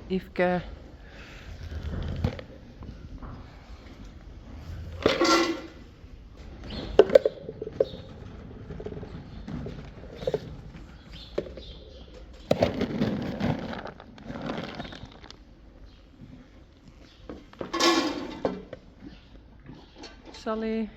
Yveske. Sally.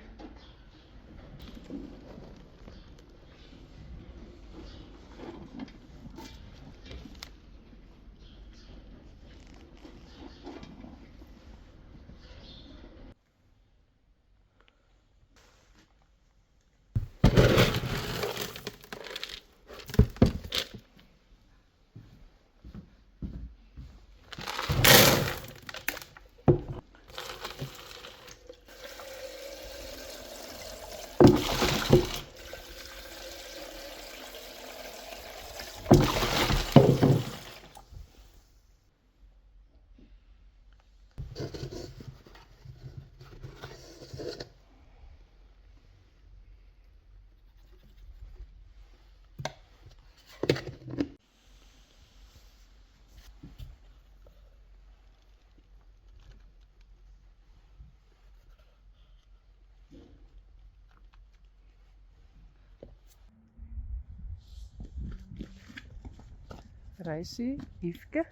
Rijssie, Yveske.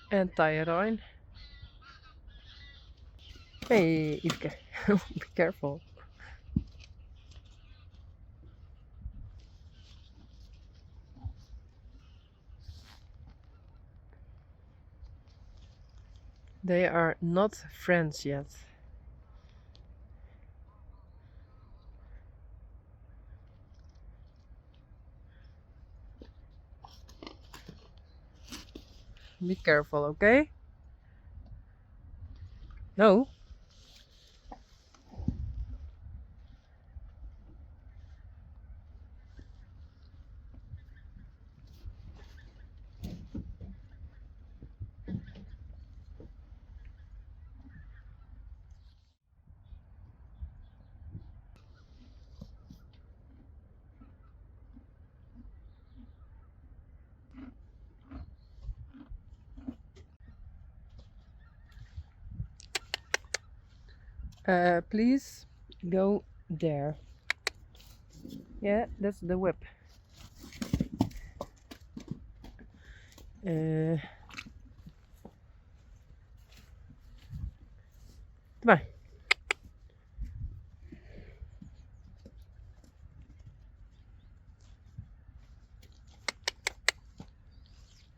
En Tyrone. Hey, Yveske. Be careful. They are not friends yet. Be careful, okay? No. Please go there. Yeah, that's the whip. Come on.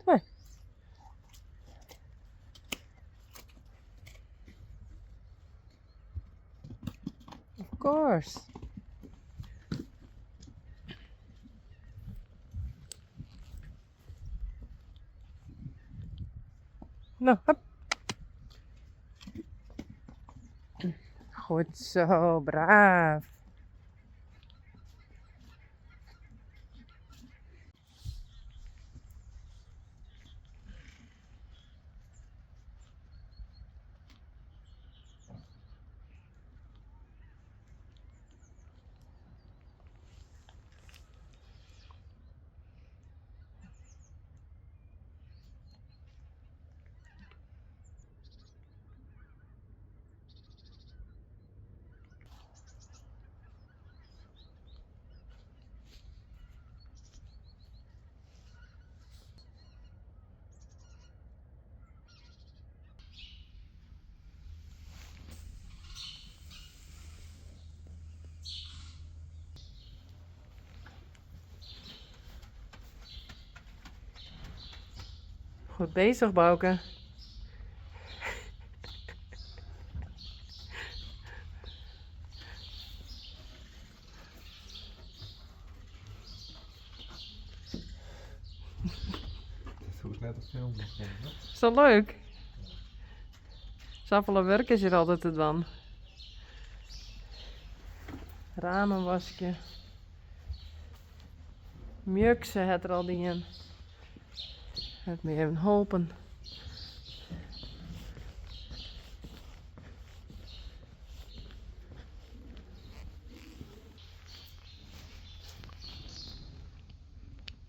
Come on. Of course. No, hup. Goed zo, braaf. Goed bezig, Bouke. Zo is net een film begonnen. Is dat leuk? Zoveel werk is er altijd te doen. Ramen wasje. Mjukse het er al die in. Het me even helpen.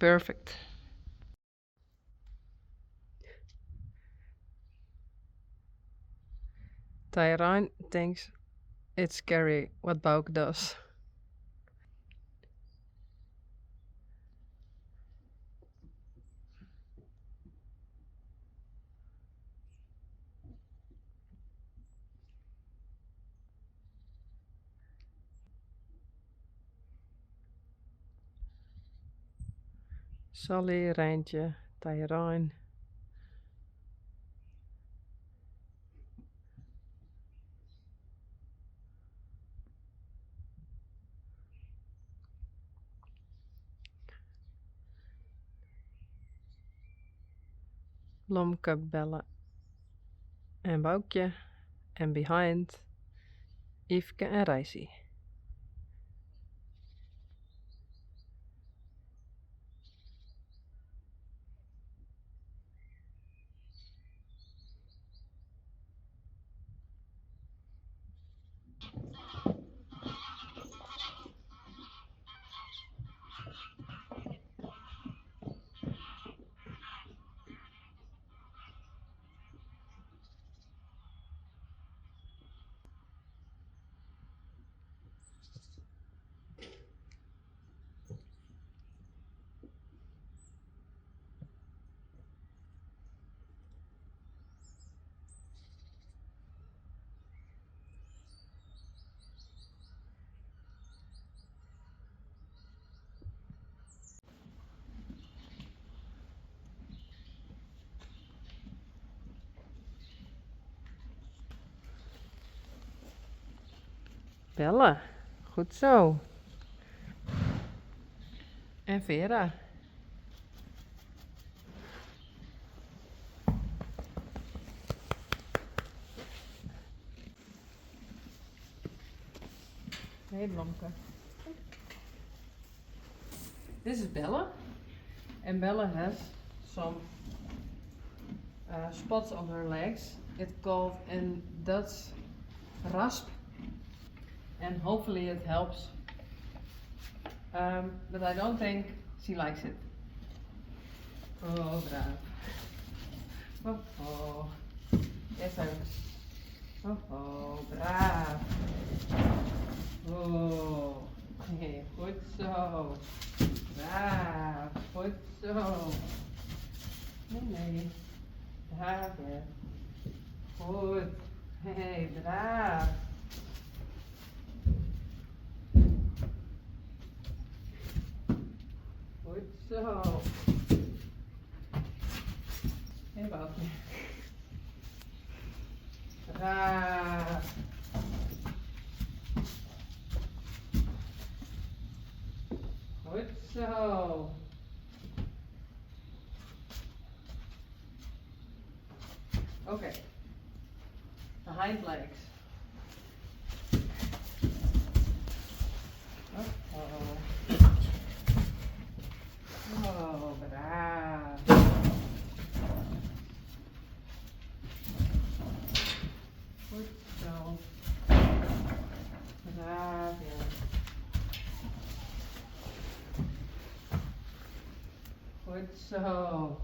perfect. Tyrone thinks it's scary what Bouke does. Sally, Rijntje, Tyrone. Lomke, Belle en Boukje. En behind Yveske en Rijsie. Belle, goed zo. En Vera. Hey Blomke. This is Belle. And Belle has some spots on her legs. It's called in Dutch rasp. And hopefully it helps. But I don't think she likes it. Oh, braaf. Oh, oh. Yes, I Oh, oh, braaf. Oh, hey, goed zo. Braaf, goed zo. Nee, braaf, hè. Goed. Hey, braaf. Goed zo. Hey, Boukje. Braaf. Goed zo. Okay. The hind legs. Oh. Oh, braaf. Goed zo. Braaf, ja. Goed zo.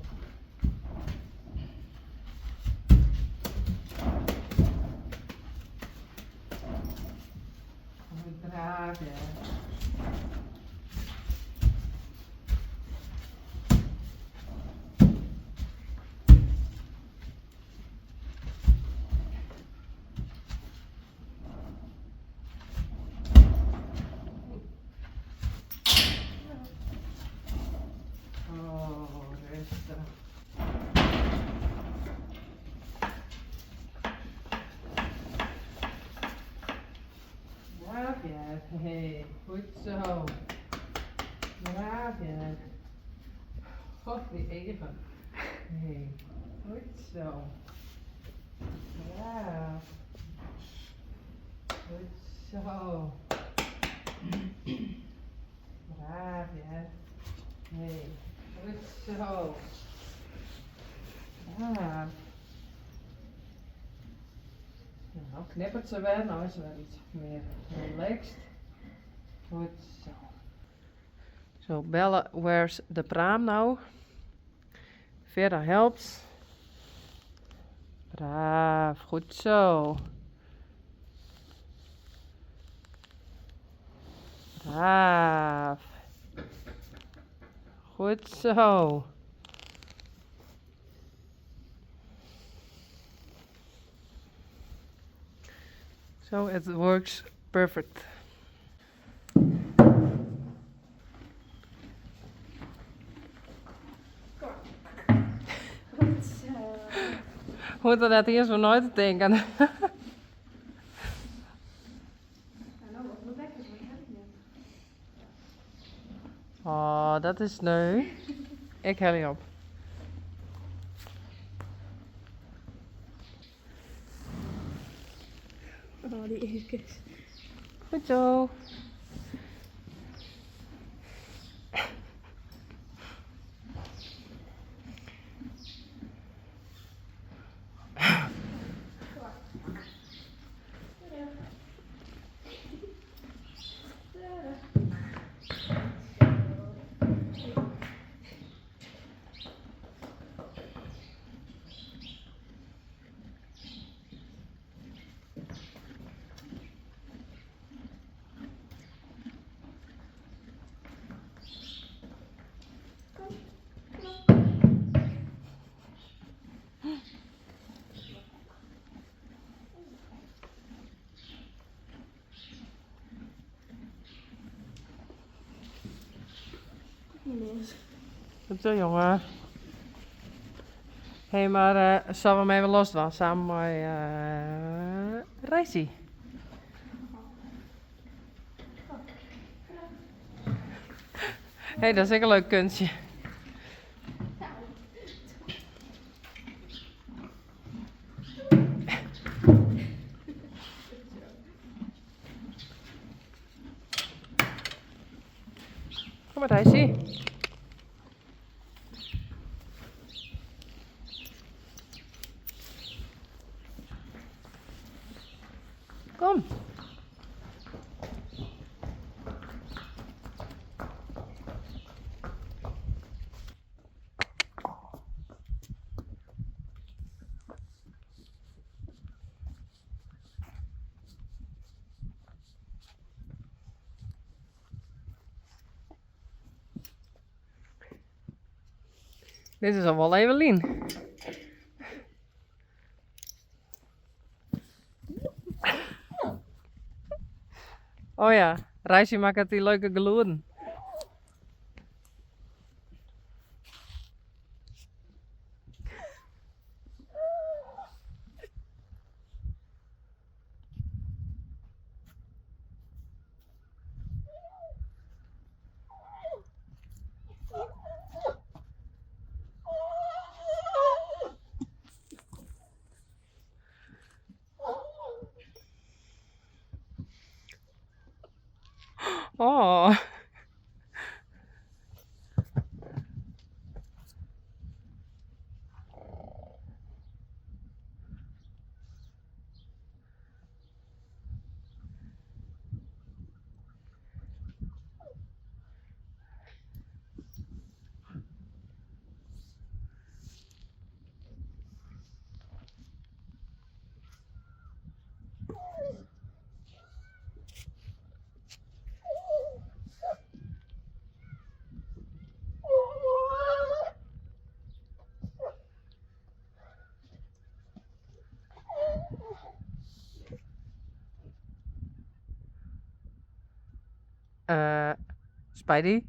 Goed braaf, ja. Oh, rustig. Braaf, ja. Hey, goed zo. Braaf, ja. God, die even. Hey, goed zo. Braaf. Goed zo. Braaf, ja. Hey, goed zo. Braaf. Nou, knippert ze weer. Nou is ze wel iets meer relaxed. Goed zo. Zo, Bella wears de praam nou. Vera helpt. Braaf, goed zo. Braaf. Goed zo. So it works perfect. Hoe er dat eerst van nooit te denken. Nou, wat moet lekker, wat heb ik net? Oh, dat is sneu. Ik hel je op. Oh, die eekjes. Goed zo. Goed zo, jongen. Hé, maar zullen we hem even los doen? Samen met Reissie. Hé, dat is ook een leuk kunstje. Kom maar, Reissie. Kom. Dit is al wel even Lien. Oh ja, Reisje maakt die leuke geluiden. Oh. Spidey?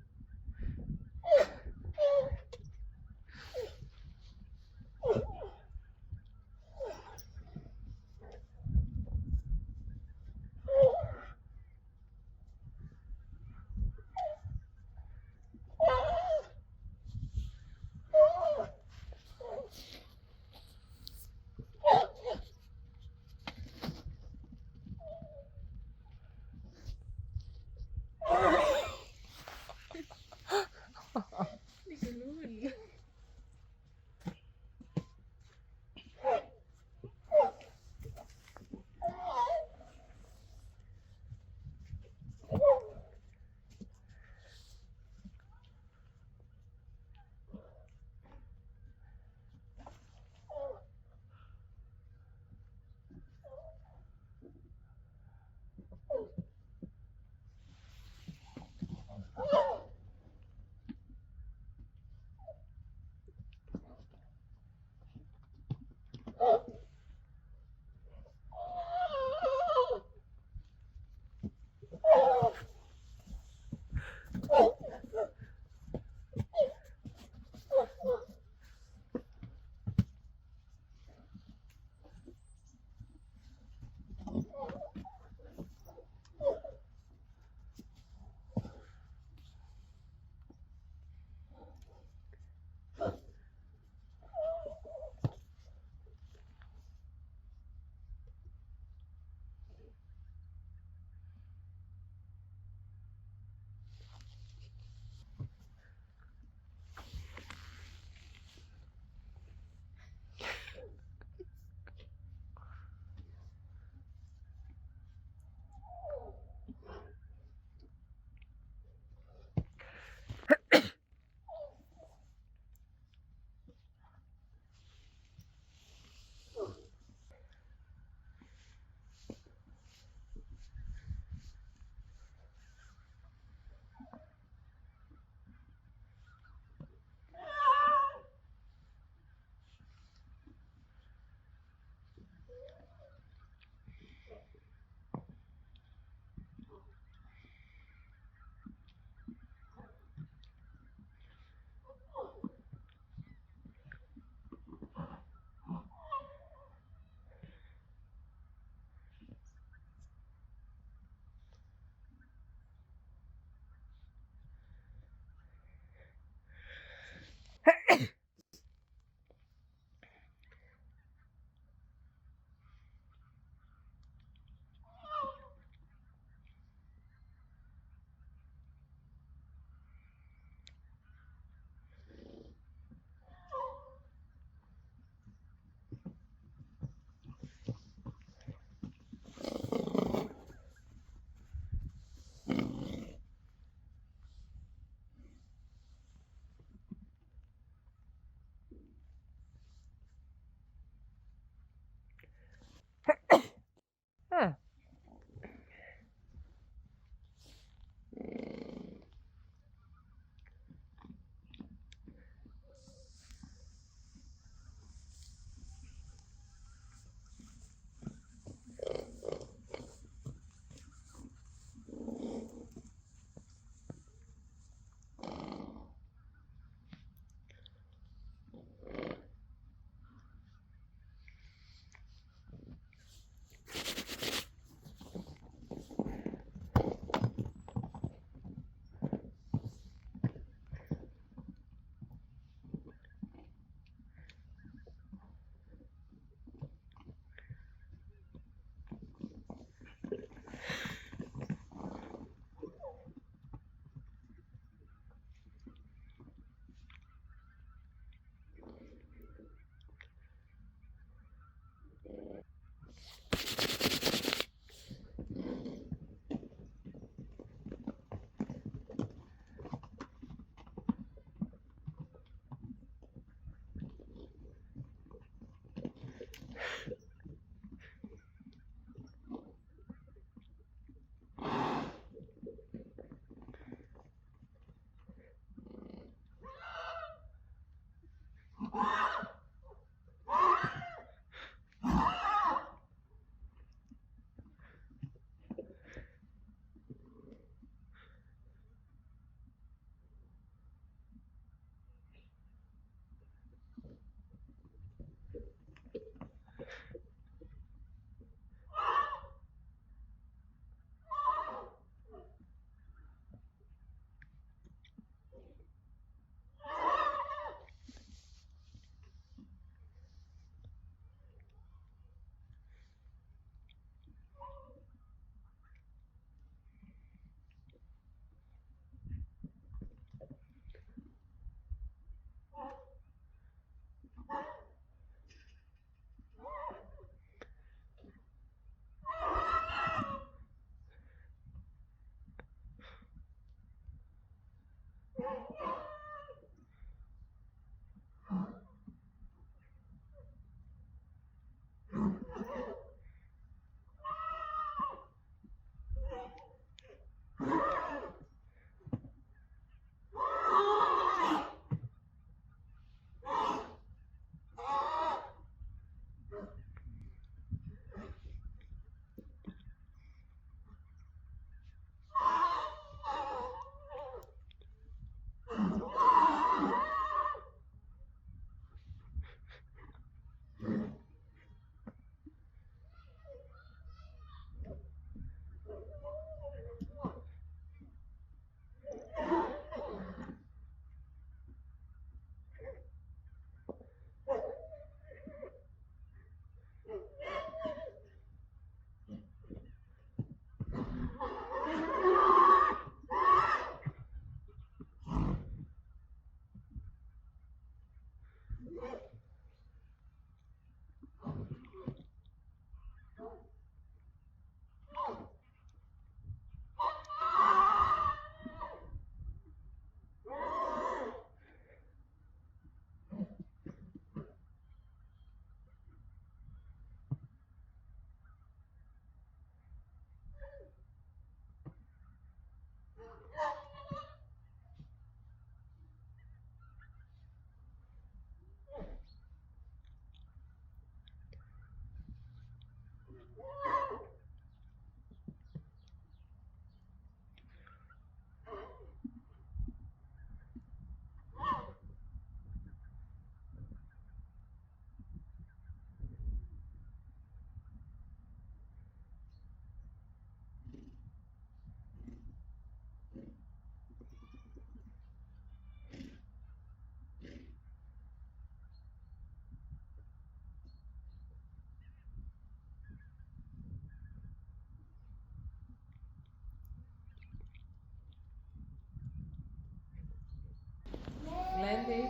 Glendy.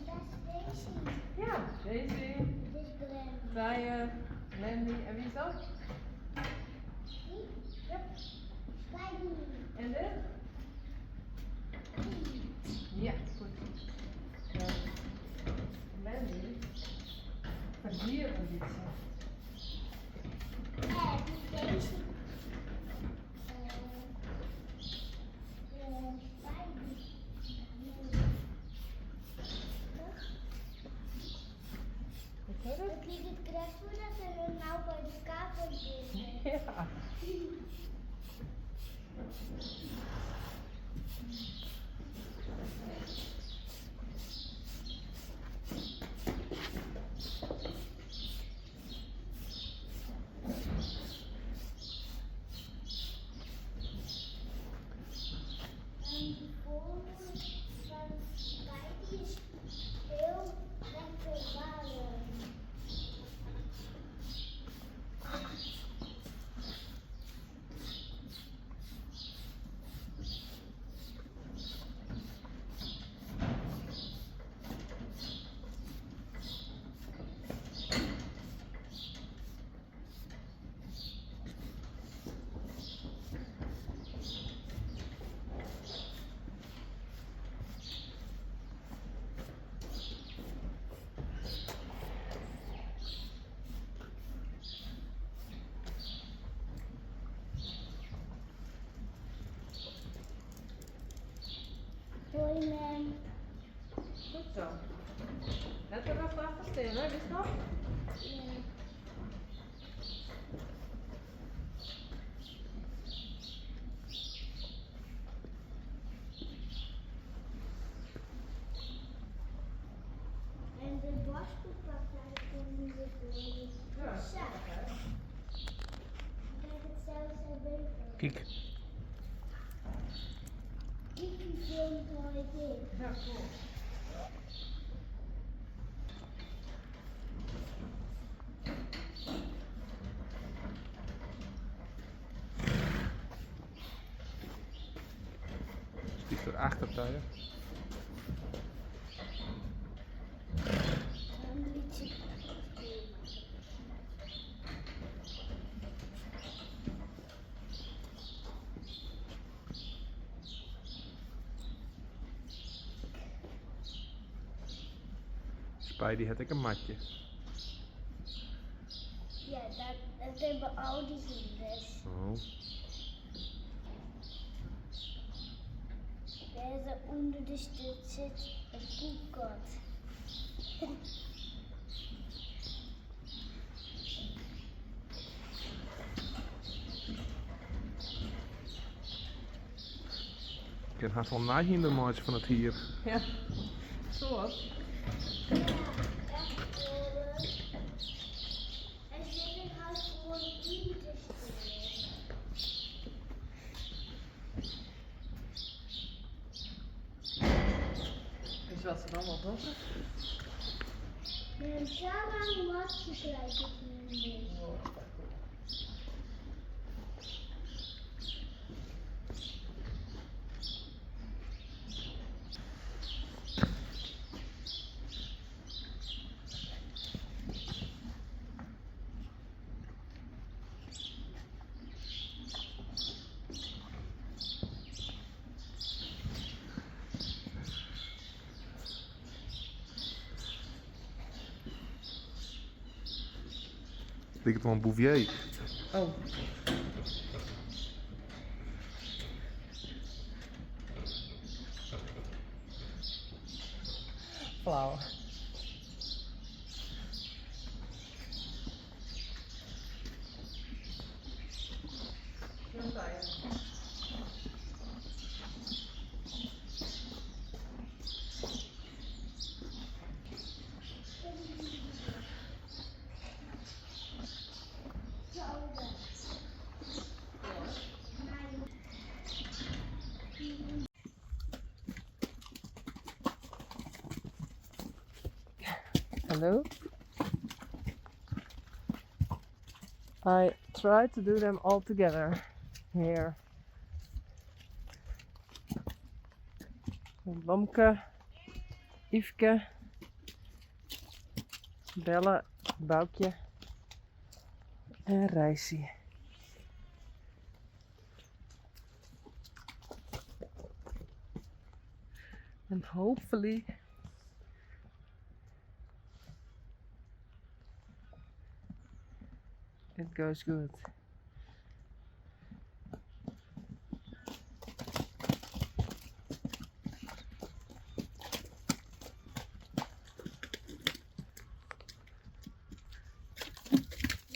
Dat is Daisy. Ja, Daisy. Dit is Glenn. Brian, Glendy. En wie is dat? Wie? Ja. Spidey. En dit? Ja, goed. Glendy. Verdierenliedje. Dit is Daisy. Spidey. Dat liep het krijgt voordat er nou bij de kamer zit. Ja. En de vorm van Spidey is heel lekker warm. Hoi, ma'am. Goed zo. Net er nog achter stillen, hè? Wist je nog? Ja. En de wasgoedpartij komt weer door. Ja. Zo. Kijk, het zelfs beter. Kijk. Kiki filmt mooi dit. Ja, cool. Die is erachter tuin. Een beetje. Spidey had ik een matje. Ja, dat hebben al die kinders. Oh. Daar onder de stuk zit een koekkot. Ik heb haast wel nahinder maatje van het hier. Ja. Zo hoor. Ja, echt Wat was het? Mijn Sarah was gekleid in deze. Ligt het wel een Bouvier? Oh. Flauw. Hello. I try to do them all together here. Lomke, Yveske, Belle, Boukje en Rijsie. And hopefully it goes good.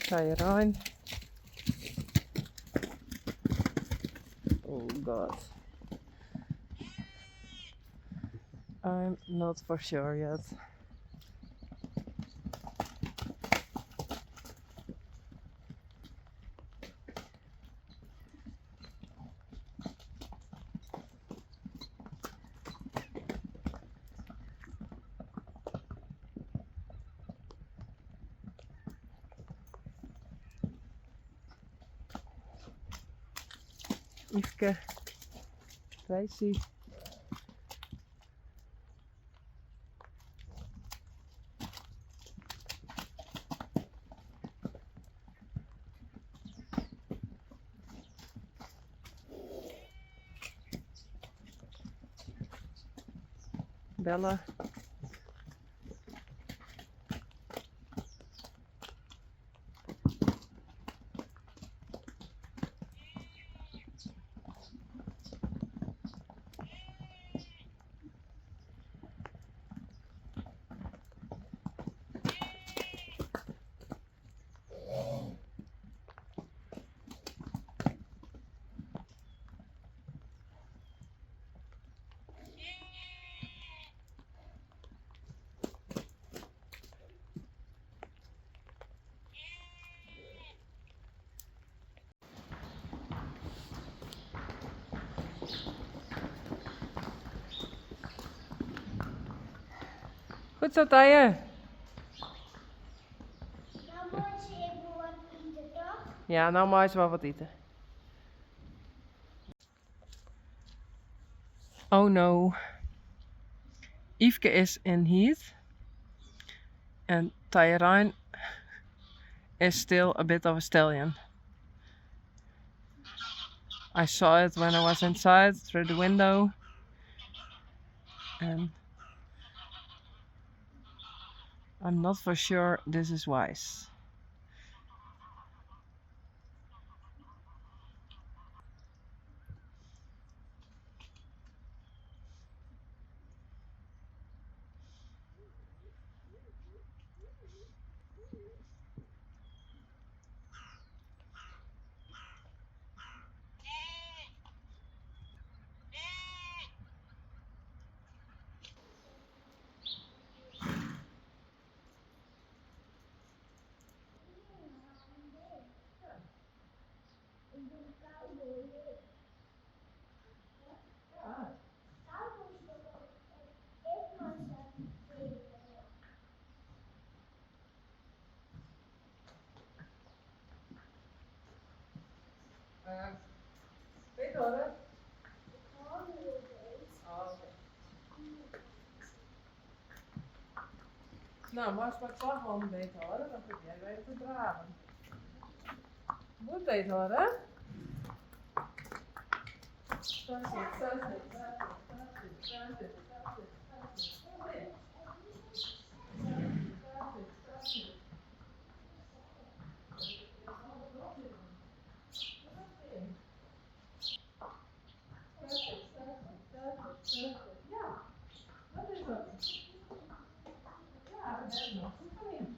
Tyrone. Oh god. I'm not for sure yet. Yveske, Rijsie. Bella. Goed zo, Taije. Nou moet je even wat eten, toch? Ja, nou maar eens wel wat eten. Oh no. Yveske is in heat. And Tyrone is still a bit of a stallion. I saw it when I was inside through the window. And I'm not for sure this is wise. Weet horen? Handen deed. Oh, oké. Nou, maar als maar 12 handen beter horen, dan kun jij weten te dragen. Goed beter horen. Daar zit, daar zit, daar zit, daar zit, daar zit, daar zit, daar zit. Daar zit. Daar zit, daar zit. Ja, dat is het. Ja, dat is nog. Kom in.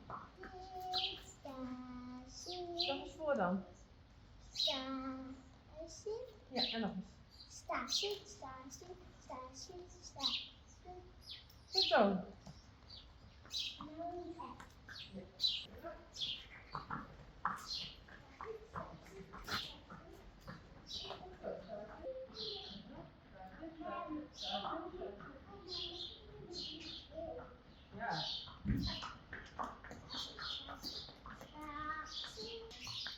Nog eens voor dan. Ja, en nog eens. Goed zo. Ja.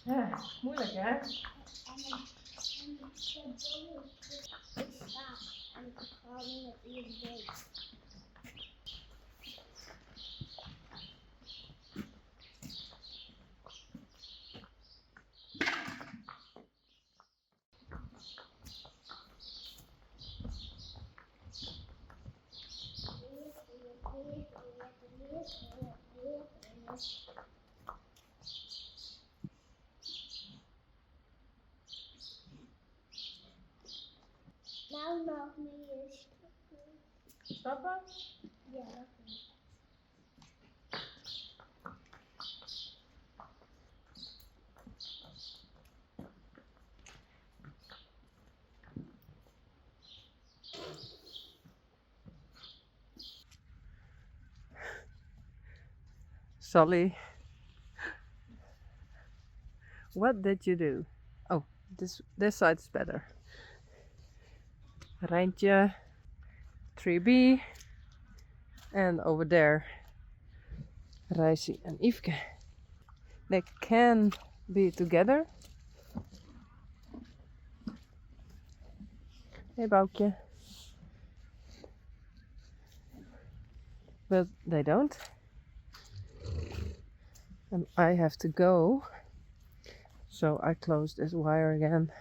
Ja, moeilijk hè? Nou nog meer. Stappen? Ja. Sally, what did you do? Oh, this side's better. Rijntje, 3B, and over there, Reisi and Yveske. They can be together. Hey Boukje. But they don't. And I have to go. So I close this wire again.